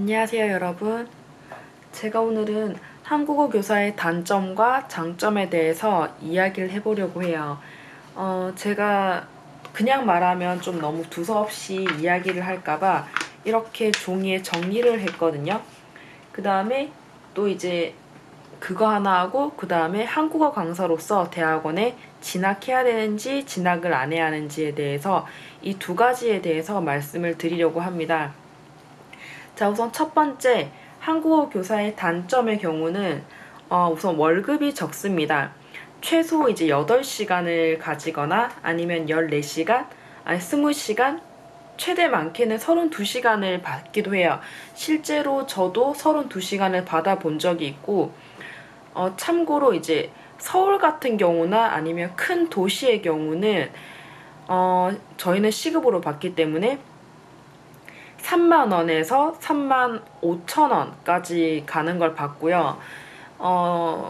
안녕하세요, 여러분. 제가 오늘은 한국어 교사의 단점과 장점에 대해서 이야기를 해보려고 해요. 제가 그냥 말하면 좀 너무 두서없이 이야기를 할까봐 이렇게 종이에 정리를 했거든요. 그 다음에 또 이제 그거 하나 하고, 그 다음에 한국어 강사로서 대학원에 진학해야 되는지 진학을 안 해야 하는지에 대해서 이 두 가지에 대해서 말씀을 드리려고 합니다. 자, 우선 첫 번째, 한국어 교사의 단점의 경우는 우선 월급이 적습니다. 최소 이제 8시간을 가지거나 아니면 14시간, 아니 20시간, 최대 많게는 32시간을 받기도 해요. 실제로 저도 32시간을 받아본 적이 있고, 참고로 이제 서울 같은 경우나 아니면 큰 도시의 경우는 저희는 시급으로 받기 때문에 3만 원에서 3만 5천 원까지 가는 걸 봤고요.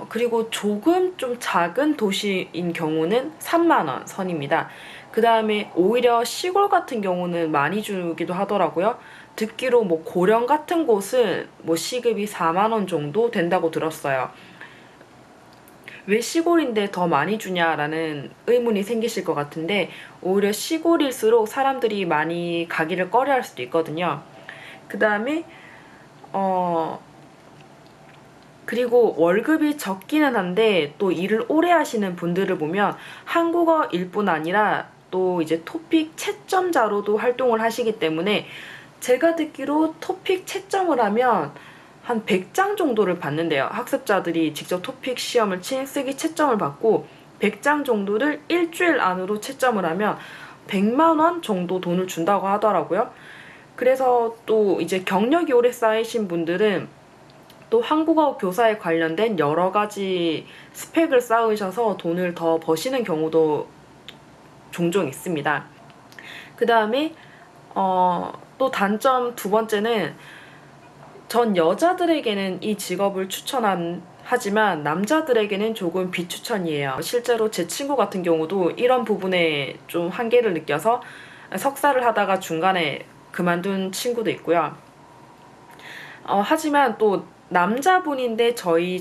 그리고 조금 좀 작은 도시인 경우는 3만 원 선입니다. 그 다음에 오히려 시골 같은 경우는 많이 주기도 하더라고요. 듣기로 뭐 고령 같은 곳은 뭐 시급이 4만 원 정도 된다고 들었어요. 왜 시골인데 더 많이 주냐라는 의문이 생기실 것 같은데, 오히려 시골일수록 사람들이 많이 가기를 꺼려할 수도 있거든요. 그 다음에 그리고 월급이 적기는 한데 또 일을 오래 하시는 분들을 보면 한국어일 뿐 아니라 또 이제 토픽 채점자로도 활동을 하시기 때문에, 제가 듣기로 토픽 채점을 하면 한 100장 정도를 받는데요. 학습자들이 직접 토픽 시험을 쓰기 채점을 받고 100장 정도를 일주일 안으로 채점을 하면 100만 원 정도 돈을 준다고 하더라고요. 그래서 또 이제 경력이 오래 쌓이신 분들은 또 한국어 교사에 관련된 여러 가지 스펙을 쌓으셔서 돈을 더 버시는 경우도 종종 있습니다. 그 다음에 또 단점 두 번째는, 전 여자들에게는 이 직업을 하지만 남자들에게는 조금 비추천이에요. 실제로 제 친구 같은 경우도 이런 부분에 좀 한계를 느껴서 석사를 하다가 중간에 그만둔 친구도 있고요. 하지만 또 남자분인데 저희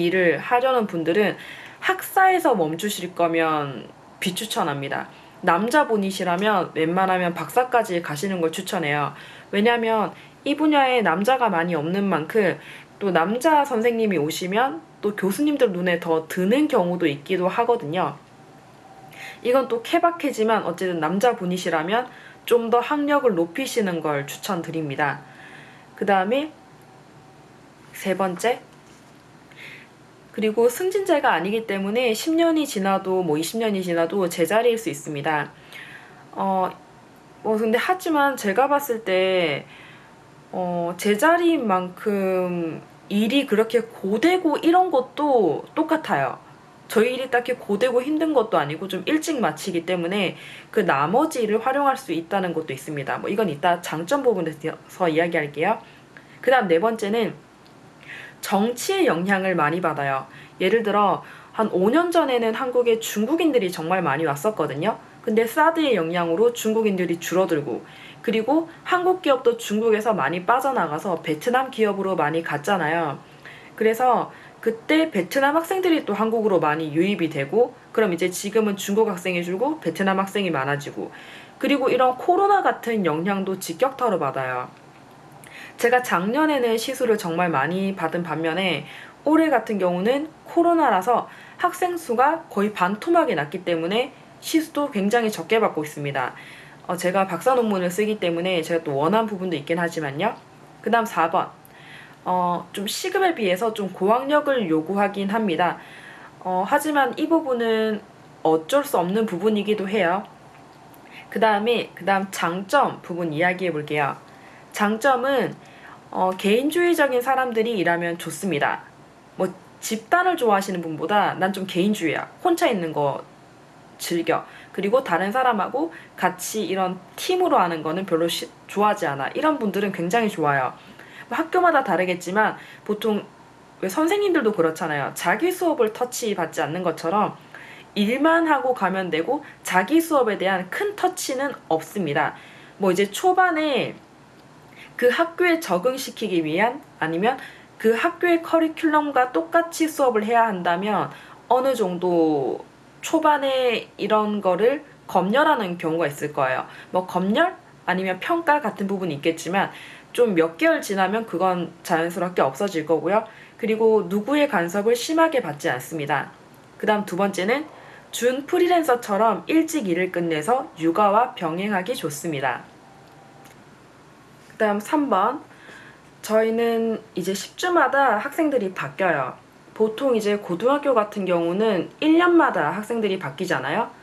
일을 하려는 분들은 학사에서 멈추실 거면 비추천합니다. 남자분이시라면 웬만하면 박사까지 가시는 걸 추천해요. 왜냐면 이 분야에 남자가 많이 없는 만큼 또 남자 선생님이 오시면 또 교수님들 눈에 더 드는 경우도 있기도 하거든요. 이건 또 케바케지만 어쨌든 남자분이시라면 좀 더 학력을 높이시는 걸 추천드립니다. 그 다음에 세 번째, 그리고 승진제가 아니기 때문에 10년이 지나도 뭐 20년이 지나도 제자리일 수 있습니다. 근데 하지만 제가 봤을 때 제자리인 만큼 일이 그렇게 고되고 이런 것도 똑같아요. 저희 일이 딱히 고되고 힘든 것도 아니고 좀 일찍 마치기 때문에 그 나머지 일을 활용할 수 있다는 것도 있습니다. 뭐 이건 이따 장점 부분에서 이야기할게요. 그 다음 네 번째는 정치의 영향을 많이 받아요. 예를 들어 한 5년 전에는 한국에 중국인들이 정말 많이 왔었거든요. 근데 사드의 영향으로 중국인들이 줄어들고, 그리고 한국 기업도 중국에서 많이 빠져나가서 베트남 기업으로 많이 갔잖아요. 그래서 그때 베트남 학생들이 또 한국으로 많이 유입이 되고, 그럼 이제 지금은 중국 학생이 줄고 베트남 학생이 많아지고, 그리고 이런 코로나 같은 영향도 직격타로 받아요. 제가 작년에는 시술을 정말 많이 받은 반면에 올해 같은 경우는 코로나라서 학생 수가 거의 반토막이 났기 때문에 시수도 굉장히 적게 받고 있습니다. 제가 박사 논문을 쓰기 때문에 제가 또 원한 부분도 있긴 하지만요. 그 다음 4번. 좀 시급에 비해서 좀 고학력을 요구하긴 합니다. 하지만 이 부분은 어쩔 수 없는 부분이기도 해요. 그 다음 장점 부분 이야기해 볼게요. 장점은 개인주의적인 사람들이 일하면 좋습니다. 뭐 집단을 좋아하시는 분보다 난 좀 개인주의야. 혼자 있는 거 즐겨. 그리고 다른 사람하고 같이 이런 팀으로 하는 거는 별로 좋아하지 않아. 이런 분들은 굉장히 좋아요. 뭐 학교마다 다르겠지만 보통 왜 선생님들도 그렇잖아요. 자기 수업을 터치받지 않는 것처럼 일만 하고 가면 되고 자기 수업에 대한 큰 터치는 없습니다. 뭐 이제 초반에 그 학교에 적응시키기 위한 아니면 그 학교의 커리큘럼과 똑같이 수업을 해야 한다면 어느 정도 초반에 이런 거를 검열하는 경우가 있을 거예요. 뭐 검열 아니면 평가 같은 부분이 있겠지만 좀 몇 개월 지나면 그건 자연스럽게 없어질 거고요. 그리고 누구의 간섭을 심하게 받지 않습니다. 그 다음 두 번째는 준 프리랜서처럼 일찍 일을 끝내서 육아와 병행하기 좋습니다. 그 다음 3번. 저희는 이제 10주마다 학생들이 바뀌어요. 보통 이제 고등학교 같은 경우는 1년마다 학생들이 바뀌잖아요.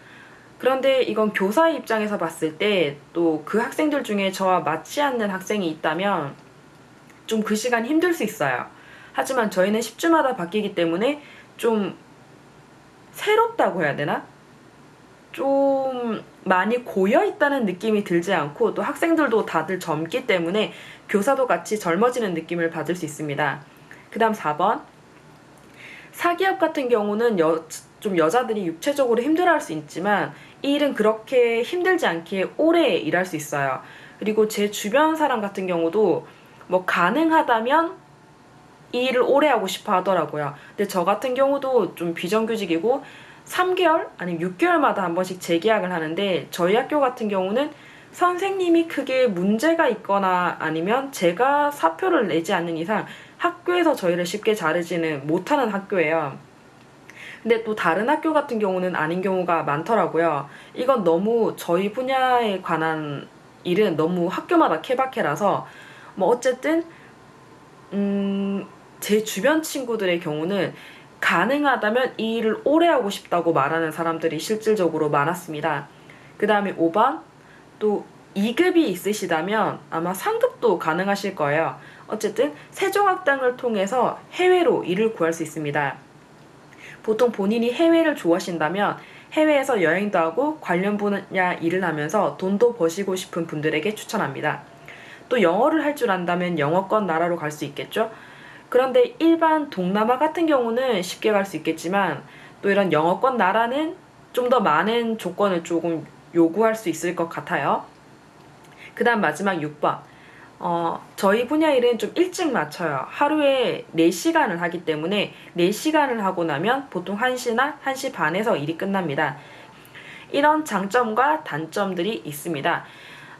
그런데 이건 교사의 입장에서 봤을 때 또 그 학생들 중에 저와 맞지 않는 학생이 있다면 좀 그 시간 힘들 수 있어요. 하지만 저희는 10주마다 바뀌기 때문에 좀 새롭다고 해야 되나? 좀 많이 고여있다는 느낌이 들지 않고 또 학생들도 다들 젊기 때문에 교사도 같이 젊어지는 느낌을 받을 수 있습니다. 그 다음 4번. 사기업 같은 경우는 좀 여자들이 육체적으로 힘들어할 수 있지만 이 일은 그렇게 힘들지 않게 오래 일할 수 있어요. 그리고 제 주변 사람 같은 경우도 뭐 가능하다면 이 일을 오래 하고 싶어 하더라고요. 근데 저 같은 경우도 좀 비정규직이고 3개월 아니면 6개월마다 한 번씩 재계약을 하는데 저희 학교 같은 경우는 선생님이 크게 문제가 있거나 아니면 제가 사표를 내지 않는 이상 학교에서 저희를 쉽게 자르지는 못하는 학교예요. 근데 또 다른 학교 같은 경우는 아닌 경우가 많더라고요. 이건 너무 저희 분야에 관한 일은 너무 학교마다 케바케라서 뭐 어쨌든 제 주변 친구들의 경우는 가능하다면 이 일을 오래 하고 싶다고 말하는 사람들이 실질적으로 많았습니다. 그 다음에 5번. 또 2급이 있으시다면 아마 상급도 가능하실 거예요. 어쨌든 세종학당을 통해서 해외로 일을 구할 수 있습니다. 보통 본인이 해외를 좋아하신다면 해외에서 여행도 하고 관련 분야 일을 하면서 돈도 버시고 싶은 분들에게 추천합니다. 또 영어를 할 줄 안다면 영어권 나라로 갈 수 있겠죠? 그런데 일반 동남아 같은 경우는 쉽게 갈 수 있겠지만 또 이런 영어권 나라는 좀 더 많은 조건을 조금 요구할 수 있을 것 같아요. 그 다음 마지막 6번. 저희 분야 일은 좀 일찍 마쳐요. 하루에 4시간을 하기 때문에 4시간을 하고 나면 보통 1시나 1시 반에서 일이 끝납니다. 이런 장점과 단점들이 있습니다.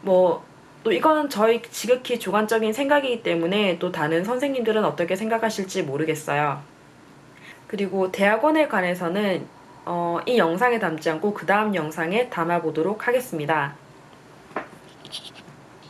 또 이거는 저희 지극히 주관적인 생각이기 때문에 또 다른 선생님들은 어떻게 생각하실지 모르겠어요. 그리고 대학원에 관해서는 이 영상에 담지 않고 그 다음 영상에 담아보도록 하겠습니다.